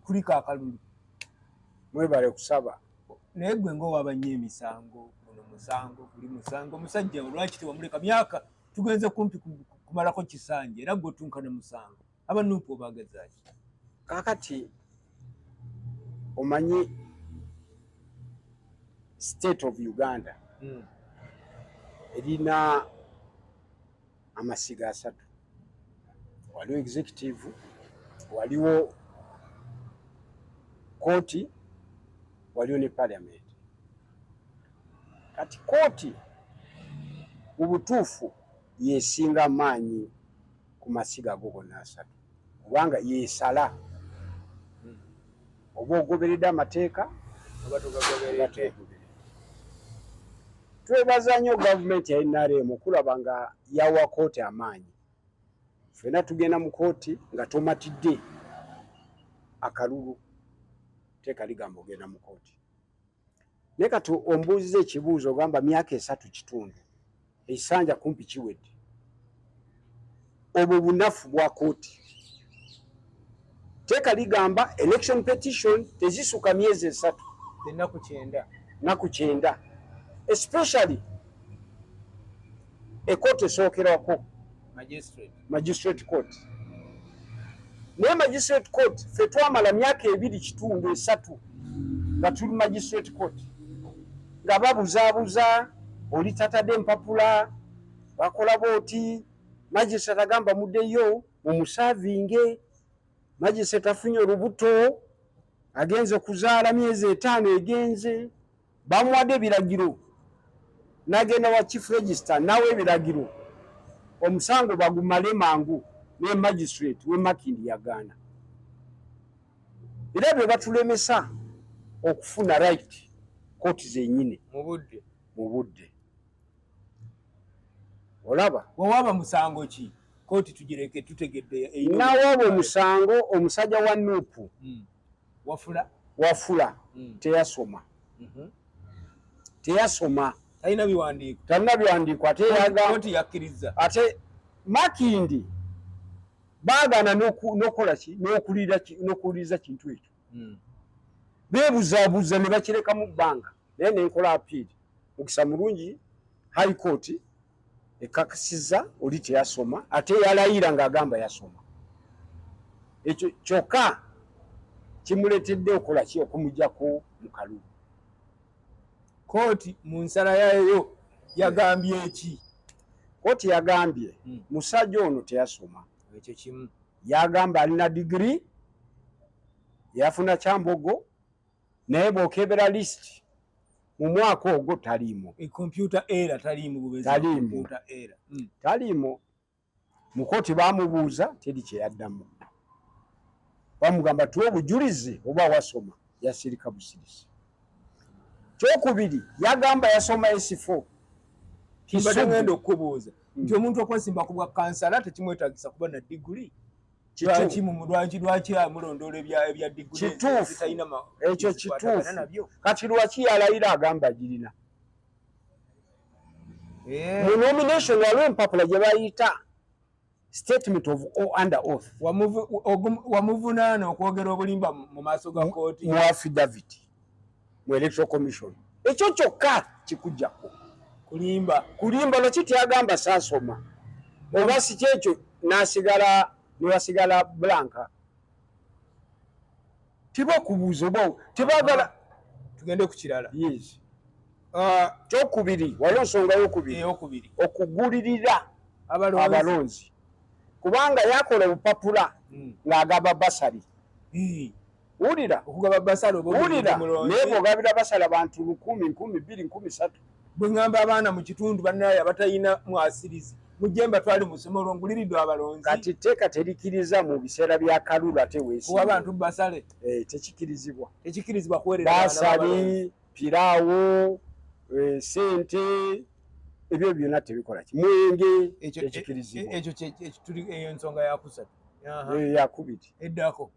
kulika akalulu mwebale kusaba naye gwe ng'owaba nnyo emisango guno musango guli musango omusajja lwaki tewamuleka myaka tugenze kumpi kumalako kisanja era gwe otunkana musango abanuupu obagazaaki kakati omanyi state of Uganda erina amasiga asatu waliwo executive waliwo kooti waliwo ne parliament kati kooti mu butuufu yesinga maanyi ku masiga ago gonna asatu kubanga yesala oba ogoberedde amateeka twebaza nnyo gavumenti ya NRM okulaba nga yawa kooti amaanyi ffenna tugenda mu kooti nga tomatidde akalulu teeka ligamba ogenda mu kooti naye kati ombuuziza ekibuuzo ogamba myaka 3 kitundu ekisanja kumpi kiwedde obwo bunafu bwa kooti teeka ligamba election petition tezisuka myezi 3 ennaku 9 especially ekooti esookerwako magistrate court naye magistrate court ffe twamala myaka 2 kitundu 3 nga tuli magistrate court nga babuzaabuza oli tatadde empapula bakola booti magistrate agamba muddeyo mumusavinge magistrate afunye olubuto agenze kuzaala myezi 5 egenze bamuwadde ebiragiro nagenda wa chief register nawe ebiragiro omusango bagumale mangu ne magistrate we Makindi yagaana era bwe batulemesa okufuna right kooti zenyine mu budde olaba wawaba musango ki kooti tugireke tutegedde nawaba omusango omusajja wa Nuupu wafula teyasoma teyasoma talina biwandiiko ate kooti yakkiriza ate Makindi baagana n'okola ki n'okuwuliriza kintu ekyo beebuzaabuza ne bakireka mu bbanga naye nenkola apiiri mukisa mulungi high court ekakasiza oli teyasoma ate yalayira ng'agamba yasoma ekyo kyokka kimuleetedde okola ki okumugyako mu kalulu kooti mu nsala yayo yagambye eki kooti yagambye musajja ono teyasoma ekyo kimu yagamba alina digiri yafuna kyambogo naye bw'okebera list mu mwaka ogwo taliimo computer error taliimo taliimo mu kooti bamubuuza teri kyeyaddamu bamugamba tuwe obujulizi oba wasoma yasirika busirisi kyokubiri yagamba yasoma S4 kisogenda okubuuza nti omuntu okwesimba ku bwa kansala tekimwetagisa kuba na digiri lwaki amulondoola ebya digiri ekyo kituufu kati lwaki yalayira agamba agirina mu nomination waliwo empapula gye bayita statement of under oath wamuvunaana okwogera obulimba mu maaso ga kooti mu affidavit mu electoral commission ekyo kyokka kikujjako kulimba lwaki tyagamba saasoma oba si kyekyo newasigala blanka tibakubuuza oba tebagala tugende ku kirala yes kyokubiri waliwo nsonga yokubiri okugulirira abalonzi kubanga yakola obupapula ng'agaba basali wulira naye bw'ogabira basali abantu 1,000, 2,000, 3,000 bwe ngamba abaana mu kitundu bannaye abatalina mwasirizi mujemba twali musomero nguliridde abalonzi kati teeka terikiriza mu biseera bya kalulu ate kuba abantu basale tekikirizibwa kuweerera basali piraawo sente ebyo byonna tebikola ki mwenge tekikirizibwa ekyo tuli eyo ensonga yakusatu yakubiri eddako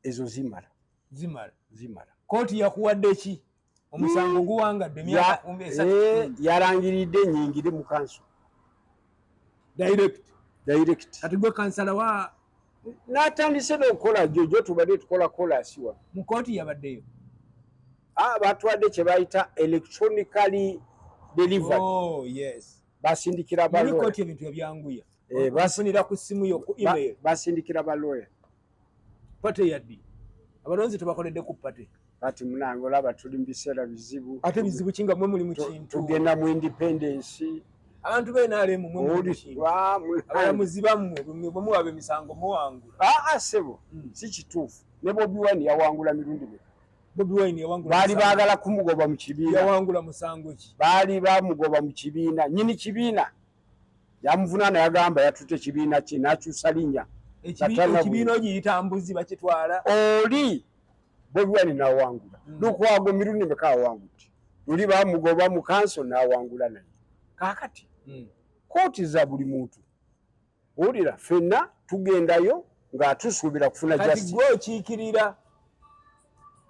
ezo zimala kooti yakuwadde ki omusango guwangadde emyaka 3 yalangiridde enyingire mu kanso direct direct kati gwe kansala wa n'atandise n'okukola jojo tubadde tukola kolasiwa mu kooti yabaddeyo batwadde kye bayita electronically delivered. Yes. Basindikira balooya. Kooti ebintu ebyanguya. Bafunira ku ssimu yo ku email. Basindikira balooya. Pate yaddi. Abalonzi tebakoledde ku pate. Kati munange olaba tuli mu biseera bizibu. Ate bizibu kinga mwe muli mu kintu. Tugenda mu independence. Abantu b'NRM mwe muli mu kintu. Abalamuzi bammwe bwe muwaba emisango muwangula. Sebo si kituufu. Ne Bobi Wine yawangula mirundi meka. Bobi Wine yawangula. Baali baagala kumugoba mu kibiina. Yawangula musango ki? Baali bamugoba mu kibiina. Nyini kibiina yamuvunaana yagamba yatutte kibiina kye n'akyusa linnya. Ekibiina ogiyita mbuzi bakitwala. Oli Bobi Wine n'awangula. Lukwago mirundi meka awangudde. Luli bamugoba mu kanso n'awangula naye. Kaakati kooti za buli muntu. Owulira ffenna tugendayo nga tusuubira kufuna justice. Kati gwe okiikirira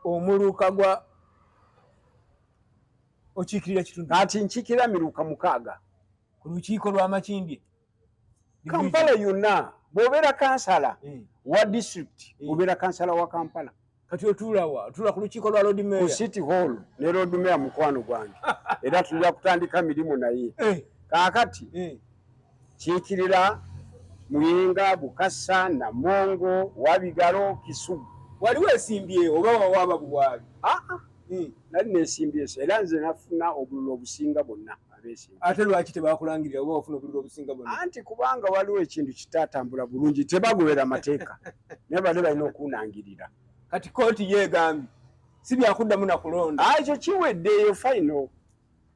omuluka gwa okiikirira kitundu. Kati nkiikirira miruka 6 ku lukiiko lw'Amakindye. Kampala yonna bw'obeera kansala wa district obeera kansala wa Kampala. Kati otuulawa otuula ku lukiiko lwa Lord Mayor. Ku City Hall ne Lord Mayor mukwano gwange. Era tujja kutandika mirimu naye. Kaakati kiikirira Muyinga, Bukassa, Namongo, Wabigalo, Kisugu. Waliwo esimbyewo oba wawaaba bubwabi? Nali neesimbye era nze nafuna obululu obusinga bonna abeesimba. Ate lwaki tebakulangirira oba ofuna obululu obusinga bonna? Anti kubanga waliwo ekintu kitaatambula bulungi tebagobera amateeka naye badde balina okunangirira. Kati kooti yeegambye si byakuddamu na kulonda. Ekyo kiweddeeyo final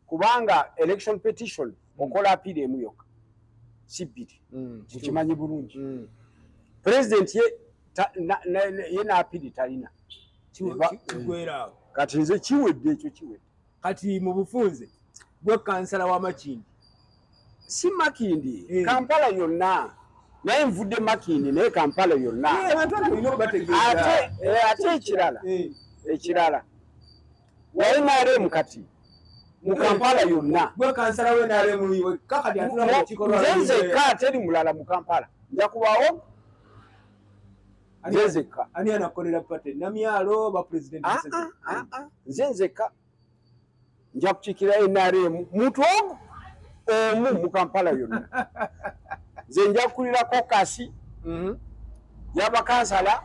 kubanga election petition okola apiiri emu yokka si bbiri. Kikimanyi bulungi. President ye n'apiiri talina. Kigwera. Kati nze kiwedde ekyo kiwedde. Kati mu bufunze gwe kansala wa Makindi. Si Makindi, Kampala yonna. Naye nvudde Makindi naye Kampala yonna. Ate ekirala waye NRM kati mu Kampala yonna. Gwe kansala we NRM yiwe kakati atula mu kikola. Nzezeka teri mulala mu Kampala. Nja kubaawo nzezeka. Ani anakolera pate namyalo ba president nzezeka. Nja kukiikirira NRM muntu omu mu Kampala yonna. Nze nja kukulira kokasi y'abakansala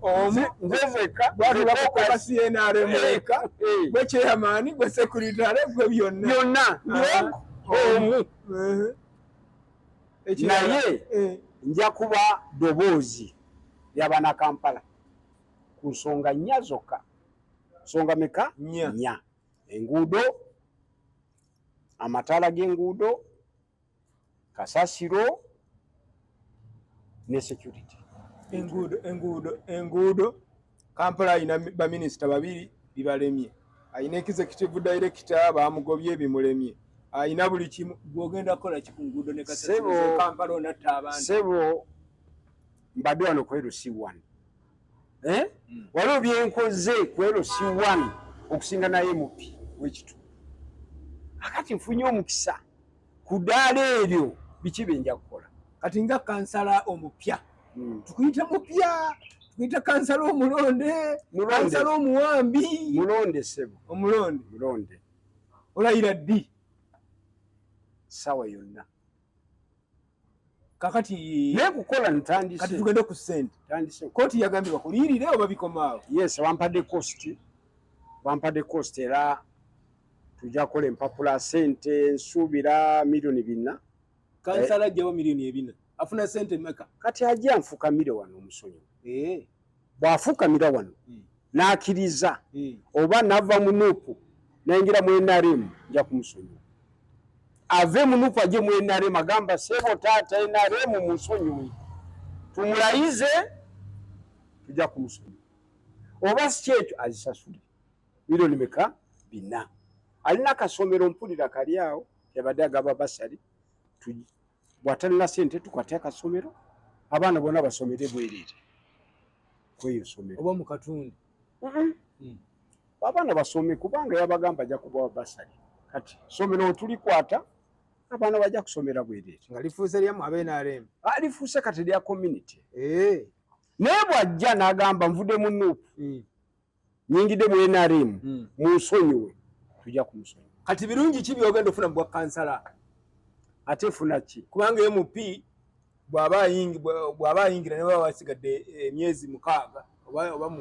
omu nzezeka gwatula kokasi NRM eka gwe chairman gwe secretary gwe byonna omu. Naye nja kuba ddoboozi ly'abaana Kampala ku nsonga nnya zokka. Nsonga meka? Nnya. Enguudo, amataala g'enguudo, kasasiro ne security. Enguudo Kampala ayina baminisita 2 bibalemye. Ayina executive director bamugobye bimulemye. Ayina buli kimu gwogenda kola kikunguudo ne kasasiro Kampala onatta abantu. Sebo mbadde wano ku LC1. Waliwo byenkoze ku LC1 okusinga naye mupi w'ekitu. Akati nfunye omukisa ku ddaala eryo biki bye nja kukola. Kati nga kansala omupya tukuyita mupya, tukuyita kansala omulonde, kansala omuwambi. Mulonde sebo. Omulonde. Olayira ddi? Sawa yonna. Kakati naye kukola ntandise. Kati tugende ku ssente. Tandise. Kooti yagambye bakuliyirire oba bikomaawo? Yes, bampadde cost era tujja kukola empapula ssente nsuubira milioni 4. Kansala ajjawo milioni 4. Afuna ssente mmeka? Kati ajja nfuka mire wano omusonyi. Bw'afukamira wano n'akkiriza oba n'ava mu nuupu n'ayingira mu NRM nja kumusonyiwa. Ave mu nuupu ajje mu NRM agamba sebo taata NRM musonyiwe. Tumulayize tujja kumusonyiwa. Oba si kyekyo azisasule. Milioni meka? 4. Alina akasomero mpulira kali awo yabadde agaba basali. Bw'atalina ssente tukwate akasomero abaana bonna basomere bwereere kweyo somero oba mu katundu. Abaana basome kubanga yabagamba ajja kubawa basali. Kati somero otulikwata abaana bajja kusomera bwereere nga lifuuse lyamu NRM lifuuse kati lya community naye bw'ajja n'agamba nvudde mu Nuupu nyingidde mu NRM munsonyiwe tujja kumusonyiwa. Kati birungi ki byogenda ofuna mu bwa kansala ate funa ki kubanga MP bw'aba ayingira ne baba basigadde emyezi 6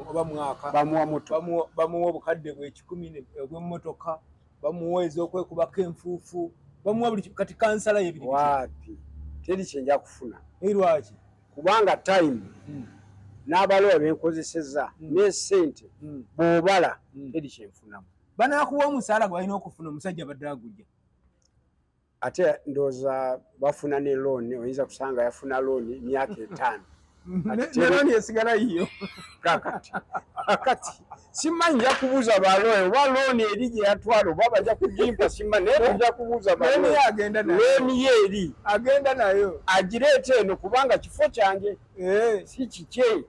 oba mwaka bamuwa obukadde bwe 10 obw'emmotoka bamuwa ez'okwekubako enfuufu bamuwa buli kati kansala yebiri wapi teri kyenja kufuna lwaki kubanga time n'abalowa benkozesezza ne ssente bw'obala teri kyenfunamu. Banaakuwa omusaala gwalina okufuna omusajja badde agujja ate ndowooza bafuna ne looni oyinza kusanga yafuna looni myaka 5 ne looni esigala yiyo kakati simanyi nja kubuuza balooni oba looni eri gye yatwala oba bajja kugimpa simanyi naye nja kubuuza looni ye eri agenda nayo agireeta eno kubanga kifo kyange si kikye.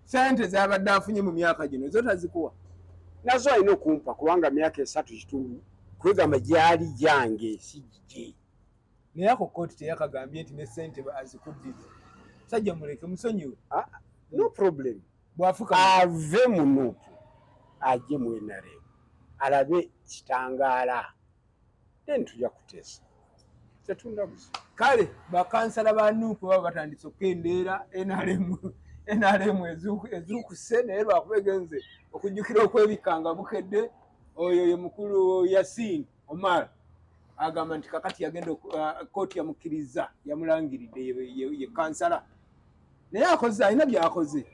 Sente z'abadde afunye mu myaka gino zo tazikuwa nazo alina okumpa kubanga myaka 3 kitundu kwegamba gyali gyange si gye. Naye ako kkooti teyakagambye nti ne ssente azikuddiza sajja muleke musonyiwe no problem bwafuka ave mu Nuupu ajje mu NRM alabe kitangaala then tujja kuteesa tetunda buzi. Kale bakansala ba Nuupu baba batandise okukendeera NRM ezukuse naye lwakubegenze okujjukira okwebikanga bukedde oyo ye mukulu Yasin Omar agamba nti kakati yagenda kkooti yamukkiriza yamulangiridde ye kansala naye akoze alina byakoze.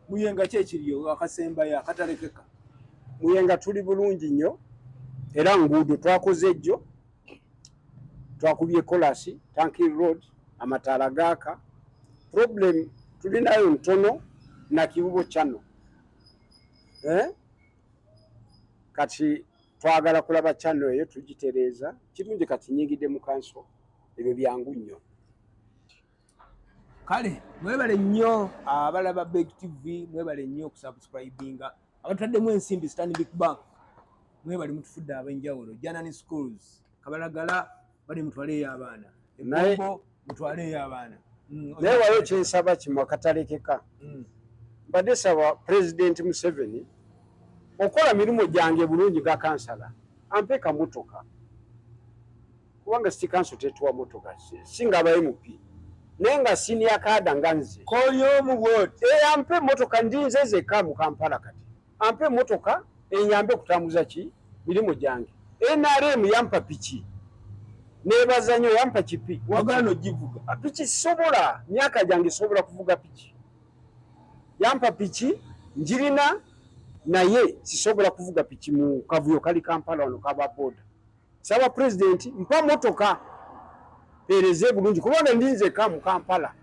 Muyenga kyekiriyo akasembayo akatalekeka. Muyenga tuli bulungi nnyo era nguudo twakoze ejjo twakubye kolasi Tanki Road amataala gaaka problem tulinayo ntono na kibubo kyano kati twagala kulaba kyano eyo tugitereeza kirungi kati nyingidde mu kanso ebyo byangu nnyo. Kale mwebale nnyo abalaba Big TV mwebale nnyo okusubscribinga abataddemu ensimbi Stanbic Bank mwebale mutufudde ab'enjawulo Janani Schools Kabalagala bali mutwaleyo abaana ebbo mutwaleyo abaana naye waliwo kyensaba kimu akatalekeka mbadde saba President Museveni okola mirimu gyange bulungi ga kansala ampe kamotoka kubanga si kanso tetuwa motoka singa aba MP naye nga senior kaada nga nze koyomu bwoti ampe motoka ndinze zeka mu Kampala kati ampe motoka enyambe kutambuza ki mirimu gyange. NRM yampa piki nebaza nnyo yampa kipi wagala nogivuga piki sobola myaka gyange sobola kuvuga piki yampa piki njirina naye sisobola kuvuga piki mu kavuyo kali Kampala wano kaba boda. Saba President mpa motoka pereze bulungi kubanga ndinze ka mu Kampala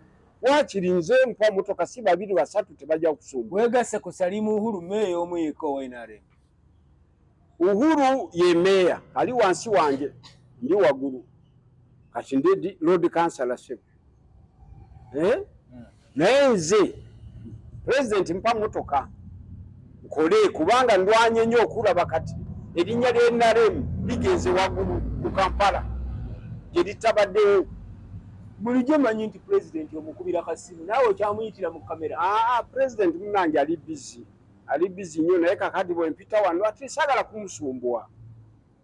wakirinze mpa motoka si 2 3 tebajja okusumba. Wegase ku Salimu Uhuru meya omuyiko wa NRM. Uhuru ye meya ali wansi wange ndi wagulu kati ndi road councilor sebo naye nze President mpa motoka nkole kubanga ndwanye nnyo okulaba kati erinnya lya NRM ligenze waggulu mu Kampala gye litabaddewo. Bulijjo manyi nti President omukubira kasimu naawe okyamuyitira mu kamera. President munange ali busy nnyo naye kakati bwe mpita wano ate saagala kumusumbuwa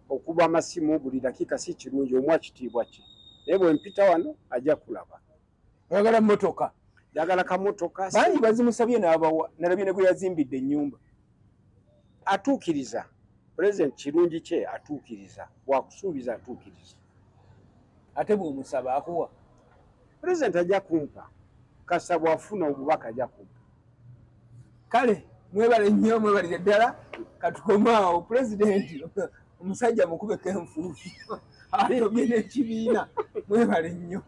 okuba amasimu buli dakiika si kirungi omwa kitiibwa kye naye bwe mpita wano ajja kulaba. Oyagala motoka? Njagala kamotoka. Bangi bazimusabye n'abawa nalabye ne bwe yazimbidde ennyumba. Atuukiriza President kirungi kye atuukiriza wakusuubiza atuukiriza ate bw'omusaba akuwa President ajja kumpa kasa bw'afuna obubaka ajja kumpa. Kale mwebale nnyo mwebale ddala katukomaawo President omusajja mukubeko enfuufu atobye n'ekibiina mwebale nnyo.